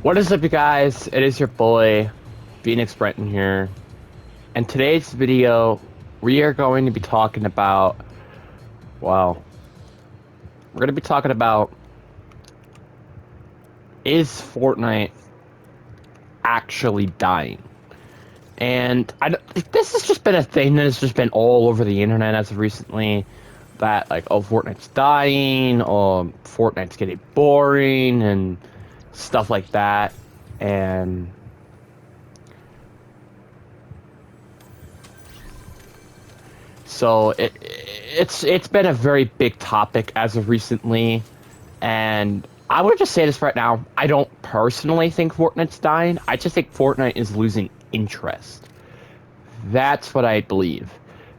What is up, you guys? It is your boy, Phoenix Brenton here. And today's video, we are going to be talking about, well, we're going to be talking about, is Fortnite actually dying? And this has just been a thing that has just been all over the internet as of recently, that like, oh, Fortnite's dying, or Fortnite's getting boring, and stuff like that. And so it's been a very big topic as of recently, and I would just say this right now. I don't personally think Fortnite's dying. I just think Fortnite is losing interest. That's what I believe.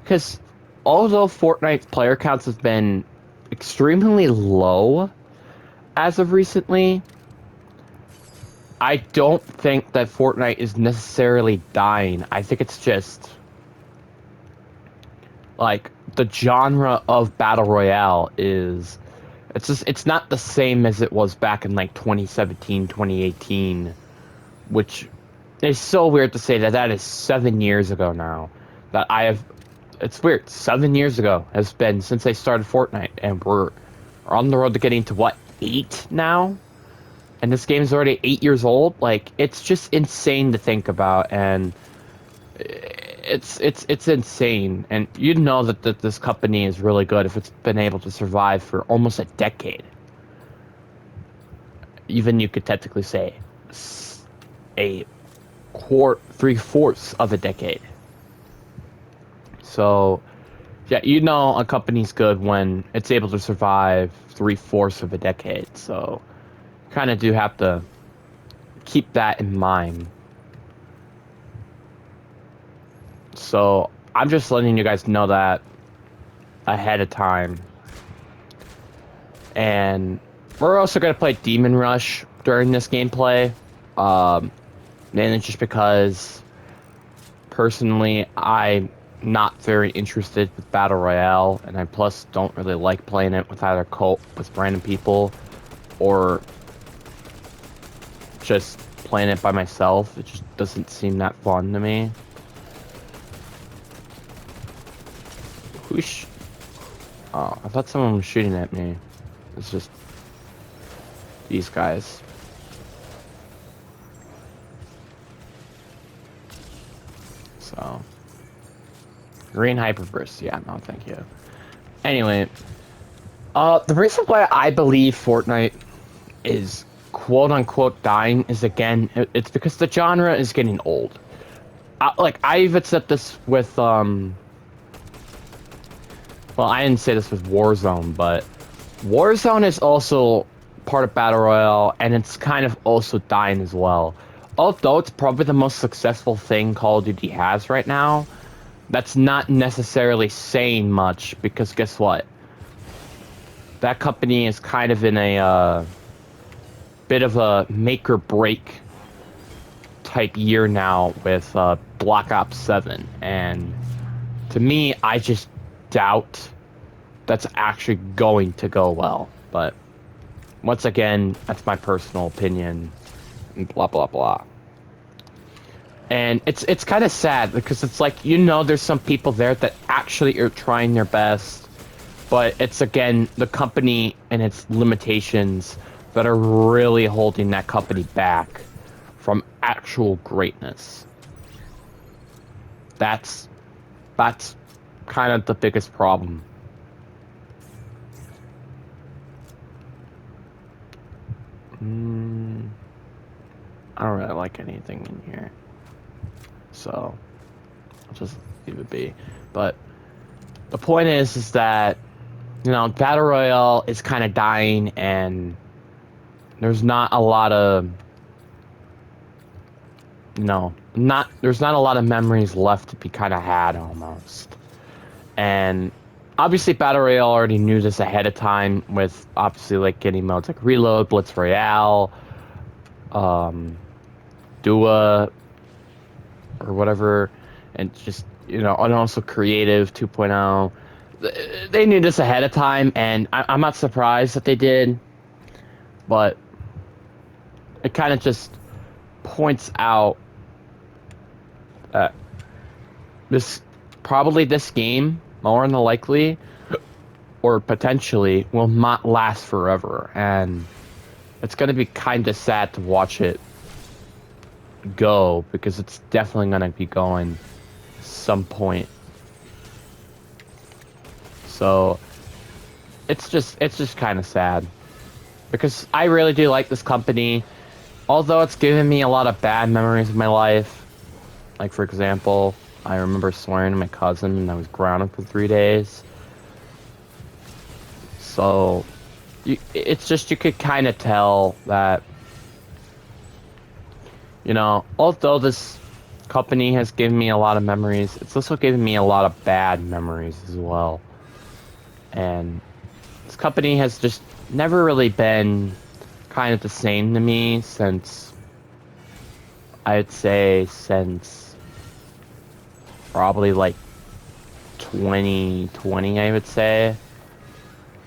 Because although Fortnite's player counts have been extremely low as of recently, I don't think that Fortnite is necessarily dying. I think it's just like the genre of battle royale is it's not the same as it was back in like 2017, 2018, which is so weird to say that that is 7 years ago now. That I have It's weird. 7 years ago has been since they started Fortnite, and we're on the road to getting to what, 8 now? And this game is already 8 years old. Like, it's just insane to think about, and it's insane. And you know that this company is really good if it's been able to survive for almost a decade. Even you could technically say a quarter, 3/4 of a decade. So yeah, you know a company's good when it's able to survive 3/4 of a decade. So kind of do have to keep that in mind. So I'm just letting you guys know that ahead of time. And we're also going to play Demon Rush during this gameplay. Mainly just because, personally, I'm not very interested with Battle Royale. And I plus don't really like playing it with either with random people or just playing it by myself. It just doesn't seem that fun to me. Oh, I thought someone was shooting at me. It's just these guys. So, green hyperburst. Yeah, no, thank you. Anyway, the reason why I believe Fortnite is quote unquote dying is, again, it's because the genre is getting old. I even said this with well, I didn't say this with Warzone, but Warzone is also part of Battle Royale, and it's kind of also dying as well. Although it's probably the most successful thing Call of Duty has right now, that's not necessarily saying much, because guess what? That company is kind of in a bit of a make or break type year now with Black Ops 7, and to me, I just doubt that's actually going to go well. But once again, that's my personal opinion, and blah blah blah. And it's kind of sad because it's like, you know, there's some people there that actually are trying their best, but it's, again, the company and its limitations that are really holding that company back from actual greatness. That's kind of the biggest problem. I don't really like anything in here, so I'll just leave it be. But the point is that, you know, Battle Royale is kind of dying, and there's not a lot of, there's not a lot of memories left to be kind of had, almost. And obviously Battle Royale already knew this ahead of time, with obviously like getting modes like Reload, Blitz Royale, Dua, or whatever, and just, you know, and also Creative 2.0. They knew this ahead of time, and I'm not surprised that they did, but it kind of just points out that this probably this game, more than likely, or potentially, will not last forever, and it's gonna be kind of sad to watch it go because it's definitely gonna be going some point. So it's just kind of sad because I really do like this company, although it's given me a lot of bad memories of my life. Like for example, I remember swearing to my cousin and I was grounded for 3 days. So it's just you could kind of tell that, although this company has given me a lot of memories, it's also given me a lot of bad memories as well. And this company has just never really been kind of the same to me since, I'd say, since probably like 2020, I would say.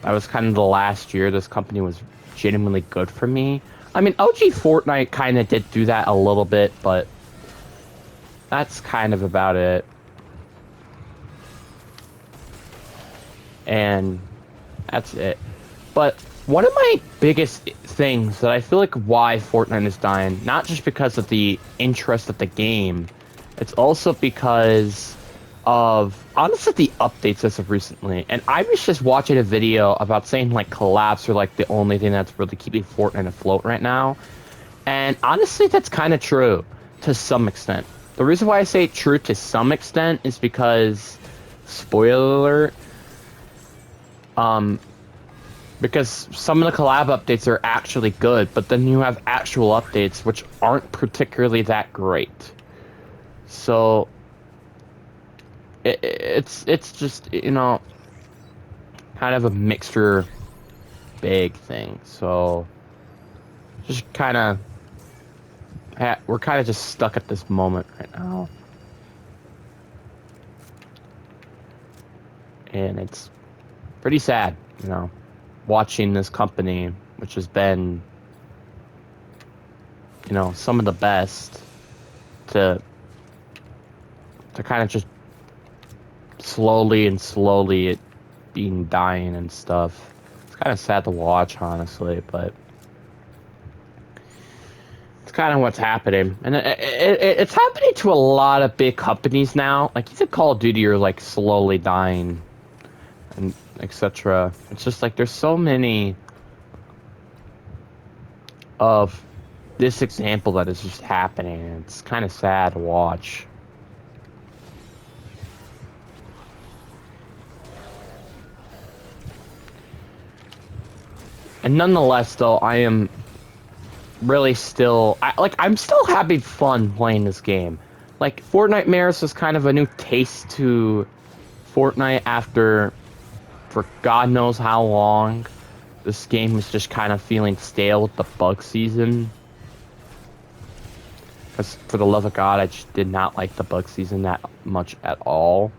That was kind of the last year this company was genuinely good for me. I mean, OG Fortnite kind of did do that a little bit, but that's kind of about it. And that's it. But one of my biggest things that I feel like why Fortnite is dying, not just because of the interest of the game, it's also because of, honestly, the updates as of recently. And I was just watching a video about saying, like, collabs are, like, the only thing that's really keeping Fortnite afloat right now. And honestly, that's kind of true to some extent. The reason why I say true to some extent is because, spoiler alert, because some of the collab updates are actually good, but then you have actual updates which aren't particularly that great. So it's just, kind of a mixture big thing. So just kind of we're kind of just stuck at this moment right now. And it's pretty sad, watching this company, which has been, some of the best, to kind of just slowly it being dying and stuff. It's kind of sad to watch, honestly, but it's kind of what's happening. And it's happening to a lot of big companies now. Like, even Call of Duty are, like, slowly dying, and etc. It's just like there's so many of this example that is just happening, and it's kind of sad to watch. And nonetheless, though, I am really still, I'm still having fun playing this game. Like, Fortnite Maris was kind of a new taste to Fortnite after, for God knows how long, this game was just kind of feeling stale with the bug season. Because, for the love of God, I just did not like the bug season that much at all.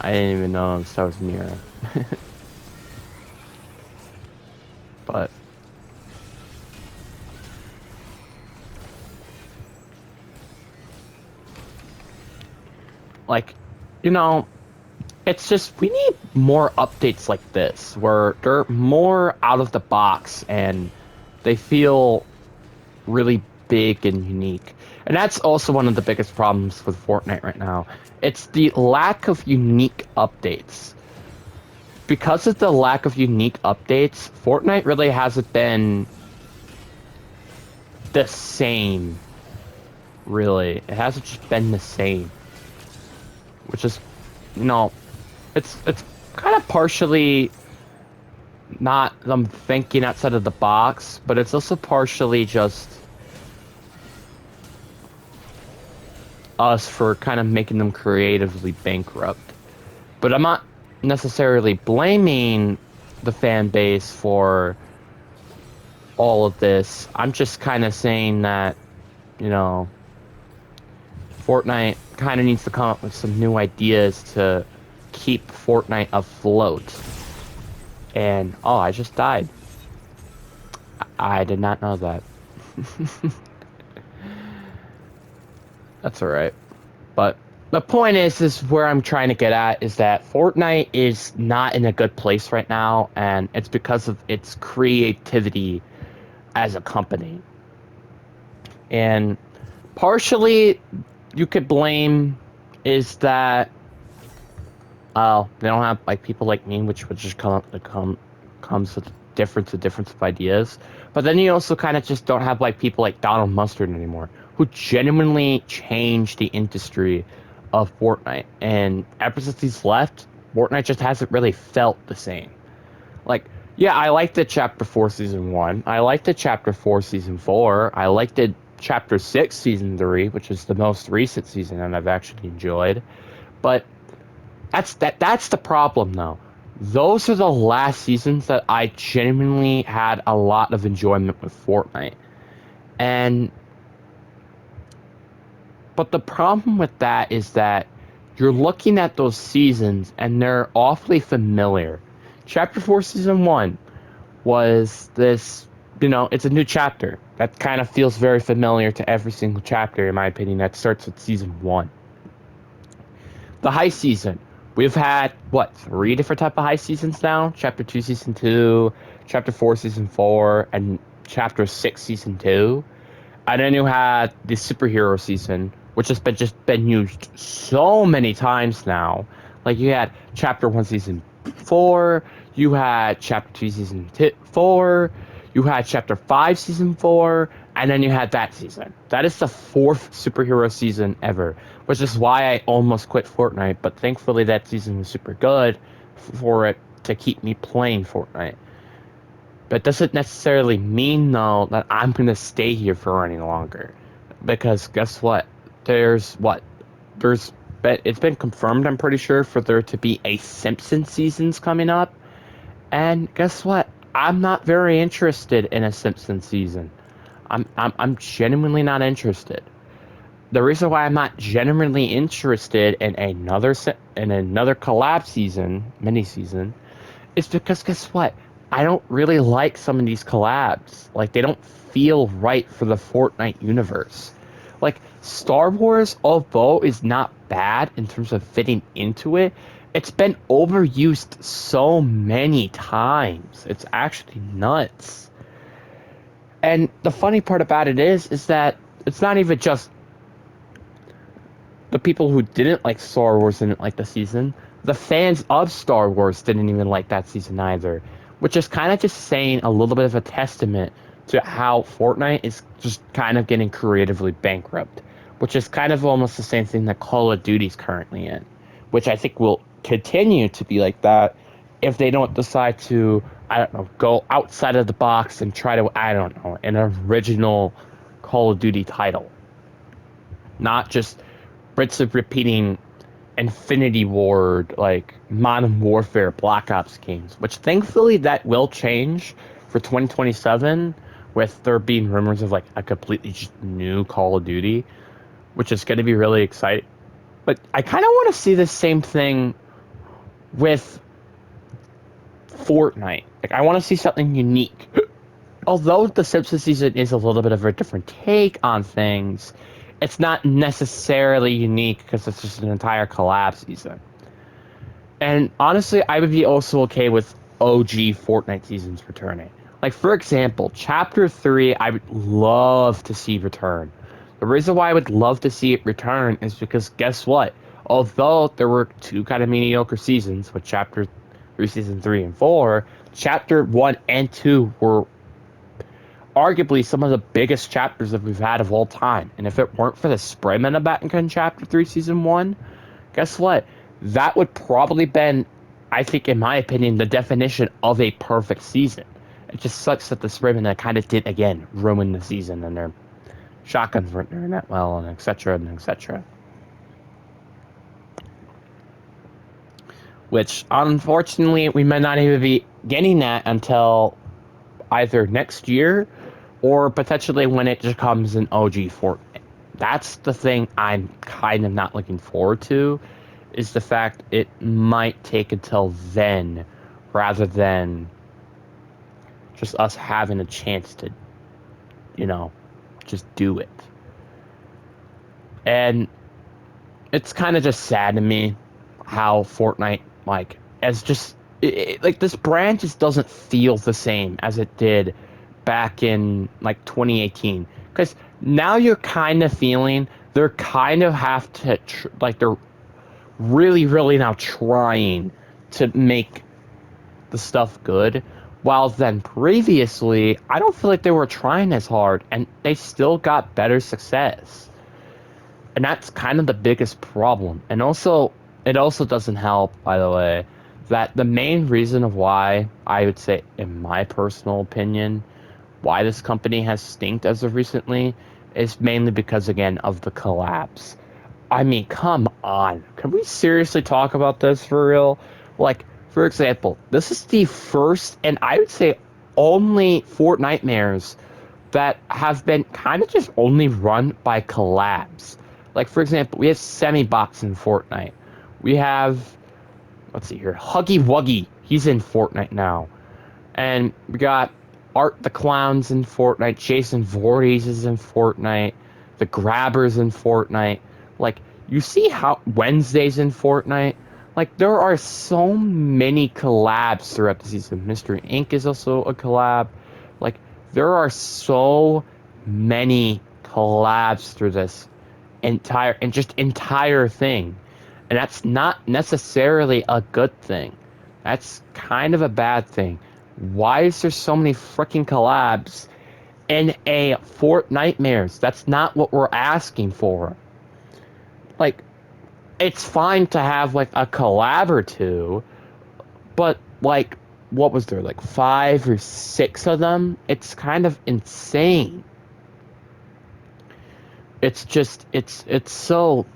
I didn't even know I was near. But like, it's just, we need more updates like this, where they're more out of the box and they feel really big and unique. And that's also one of the biggest problems with Fortnite right now. It's the lack of unique updates. Because of the lack of unique updates, Fortnite really hasn't been the same, really. It hasn't just been the same. Which is, it's kind of partially not them thinking outside of the box, but it's also partially just us for kind of making them creatively bankrupt. But I'm not necessarily blaming the fan base for all of this. I'm just kind of saying that, Fortnite kind of needs to come up with some new ideas to keep Fortnite afloat. And oh, I just died. I did not know that. That's alright. But the point is where I'm trying to get at is that Fortnite is not in a good place right now, and it's because of its creativity as a company. And partially, you could blame is that they don't have like people like me, which would just comes with difference of ideas. But then you also kind of just don't have like people like Donald Mustard anymore, who genuinely changed the industry of Fortnite. And ever since he's left, Fortnite just hasn't really felt the same. Like, yeah, I liked the Chapter 4 Season 1. I liked the Chapter 4 Season 4. I liked the Chapter 6 Season 3, which is the most recent season and I've actually enjoyed. But that's the problem though. Those are the last seasons that I genuinely had a lot of enjoyment with Fortnite. And but the problem with that is that you're looking at those seasons and they're awfully familiar. Chapter 4 Season 1 was this, it's a new chapter. That kind of feels very familiar to every single chapter in my opinion that starts with Season 1. The high season. We've had what, three different type of high seasons now? Chapter 2 Season 2, Chapter 4 Season 4, and Chapter 6 Season 2. And then you had the superhero season, which has been used so many times now. Like you had Chapter 1 Season 4, you had Chapter 2 Season 4, you had Chapter 5 Season 4, and then you had that season. That is the fourth superhero season ever, which is why I almost quit Fortnite, but thankfully that season was super good for it to keep me playing Fortnite. But doesn't necessarily mean though that I'm gonna stay here for any longer, because guess what? There's what? There's it's been confirmed. I'm pretty sure for there to be a Simpsons seasons coming up, and guess what? I'm not very interested in a Simpsons season. I'm genuinely not interested. The reason why I'm not genuinely interested in another collab season, mini season, it's because guess what? I don't really like some of these collabs. Like they don't feel right for the Fortnite universe. Like Star Wars, although is not bad in terms of fitting into it, it's been overused so many times. It's actually nuts. And the funny part about it is that it's not even just the people who didn't like Star Wars didn't like the season. The fans of Star Wars didn't even like that season either, which is kind of just saying a little bit of a testament to how Fortnite is just kind of getting creatively bankrupt, which is kind of almost the same thing that Call of Duty's currently in, which I think will continue to be like that if they don't decide to, I don't know, go outside of the box and try to, I don't know, an original Call of Duty title, not just bits of repeating Infinity Ward, like Modern Warfare, Black Ops games, which thankfully that will change for 2027, with there being rumors of like a completely just new Call of Duty, which is going to be really exciting. But I kind of want to see the same thing with Fortnite. Like I want to see something unique. Although the Simpsons season is a little bit of a different take on things, it's not necessarily unique because it's just an entire collab season. And honestly, I would be also okay with OG Fortnite seasons returning. Like, for example, Chapter 3, I would love to see return. The reason why I would love to see it return is because guess what? Although there were two kind of mediocre seasons with Chapter 3, Season 3, and 4, Chapter 1 and 2 were arguably some of the biggest chapters that we've had of all time. And if it weren't for the spray meta back in Chapter 3, Season 1, guess what? That would probably been, I think, in my opinion, the definition of a perfect season. It just sucks that the spray meta kind of did, again, ruin the season, and their shotguns weren't doing that well, and etc., and etc. Which, unfortunately, we might not even be getting that until either next year or potentially when it just comes in OG Fortnite. That's the thing I'm kind of not looking forward to, is the fact it might take until then rather than just us having a chance to, you know, just do it. And it's kind of just sad to me how Fortnite, like, as just, like, this brand just doesn't feel the same as it did back in, like, 2018. Because now you're kind of feeling they're kind of have to, like, they're really, really now trying to make the stuff good. While then previously, I don't feel like they were trying as hard and they still got better success. And that's kind of the biggest problem. And also, it also doesn't help, by the way, that the main reason of why I would say, in my personal opinion, why this company has stinked as of recently is mainly because, again, of the collapse. I mean, come on. Can we seriously talk about this for real? Like, for example, this is the first and I would say only Fortnitemares that have been kind of just only run by collabs. Like, for example, we have Semi-Bots in Fortnite. We have, let's see here, Huggy Wuggy. He's in Fortnite now. And we got Art the Clown's in Fortnite. Jason Voorhees is in Fortnite. The Grabber's in Fortnite. Like, you see how Wednesday's in Fortnite? Like, there are so many collabs throughout the season. Mystery Inc. is also a collab. Like, there are so many collabs through this entire thing. And that's not necessarily a good thing. That's kind of a bad thing. Why is there so many freaking collabs in a Fortnitemares? That's not what we're asking for. Like, it's fine to have like a collab or two, but like, what was there, like 5 or 6 of them? It's kind of insane. It's just so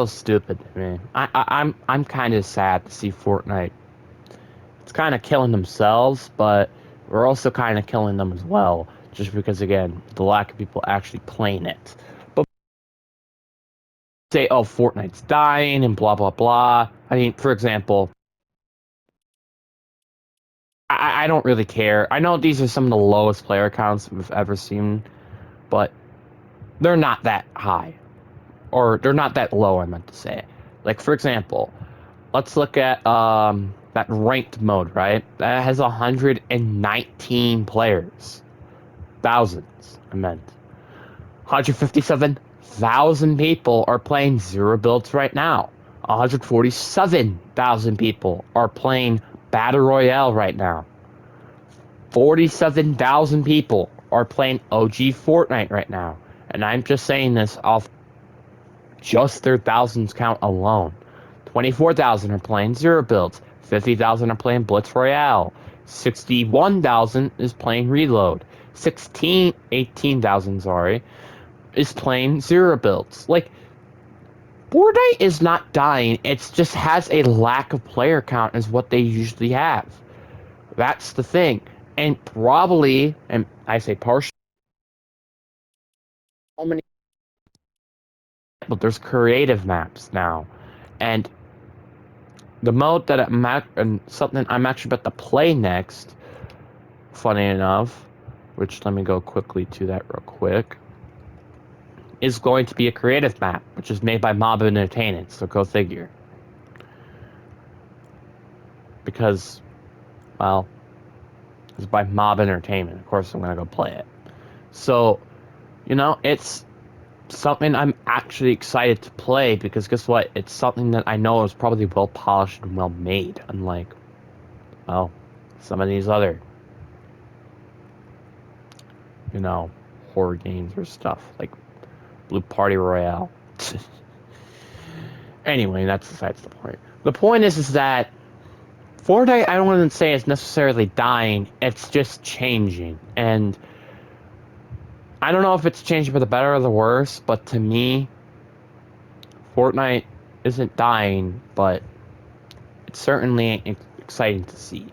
stupid to me. I'm kind of sad to see Fortnite. It's kind of killing themselves, but we're also kind of killing them as well, just because again, the lack of people actually playing it. But say, oh, Fortnite's dying and blah blah blah. I mean, for example, I don't really care. I know these are some of the lowest player counts we've ever seen, but they're not that high, or they're not that low. I meant to say, like for example, let's look at that ranked mode, right? That has 119 players. Thousands, I meant. 157,000 people are playing zero builds right now. 147,000 people are playing Battle Royale right now. 47,000 people are playing OG Fortnite right now. And I'm just saying this off just their thousands count alone. 24,000 are playing zero builds. 50,000 are playing Blitz Royale. 61,000 is playing Reload. 18,000, sorry, is playing zero builds. Like, Fortnite is not dying. It just has a lack of player count is what they usually have. That's the thing. And probably, and I say partially, so many, but there's creative maps now. And the mode that and something I'm actually about to play next, funny enough, which let me go quickly to that real quick, is going to be a creative map, which is made by Mob Entertainment, so go figure. Because, well, it's by Mob Entertainment. Of course, I'm going to go play it. So, it's something I'm actually excited to play because guess what? It's something that I know is probably well polished and well made, unlike, well, some of these other, horror games or stuff like Blue Party Royale. Anyway, that's besides the point. The point is that Fortnite, I don't want to say it's necessarily dying. It's just changing, and I don't know if it's changing for the better or the worse. But to me, Fortnite isn't dying, but it's certainly exciting to see.